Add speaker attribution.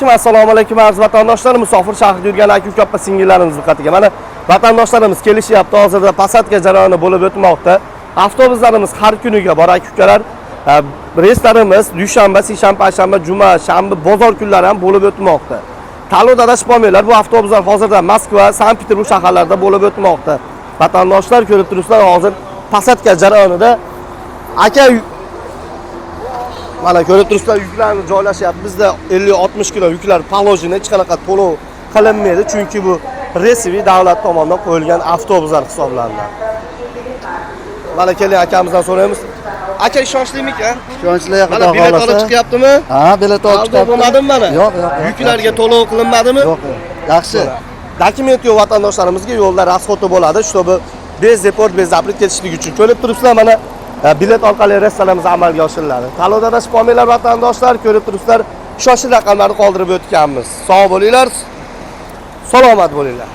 Speaker 1: Assalomu alaykum aziz vatandoshlar, musofir shahrida yurgan aka-uka opa singillarimiz diqqatiga. Mana vatandoshlarimiz kelishyapti. Hozirda pasatka jarayoni bo'lib o'tmoqda. Avtobuslarimiz har kuniga bor aka-ukalar. Reyslarimiz dushanba, seshanba, payshanba, juma, shanba, bozor kunlari ham bo'lib o'tmoqda. Tanlovda adashib qolmanglar. Bu avtobuslar hozirda Moskva, Sankt-Peterburg shaharlarida bo'lib o'tmoqda. Vatandoshlar ko'rib turibsizlar, hozir pasatka jarayonida aka mana ko'rib turibsizlar, yuklarni joylashyapti. Bizda 50-60 kilo yuklar poложено hech qanaqa to'lov qilinmaydi, chunki bu resmiy davlat tomonidan qo'yilgan avtobuslar hisoblanadi. Mana keling akamizdan so'raymiz. Aka ishonchlimi-kan?
Speaker 2: Ishonchli,
Speaker 1: Mana bilet olib chiqyaptimi?
Speaker 2: Ha, bilet olib chiqyapti.
Speaker 1: Bo'lmadimi mana?
Speaker 2: Yo'q.
Speaker 1: Yuklarga to'lov qilinmadimi?
Speaker 2: Yo'q. Yaxshi.
Speaker 1: Dokument yo'q vatandoshlarimizga yo'lda rasxoti bo'ladi, чтобы bez deport, bez zapret ketishligi uchun. Ko'rib turibsizlar mana bilet orqali reyslarimiz amalga oshiriladi. Tanlovda adashib qolmanglar vatandoshlar, ko'rib turibsizlar, shoshiling raqamlarni qoldirib o'tganmiz. Sog' bo'linglar, salomat bo'linglar.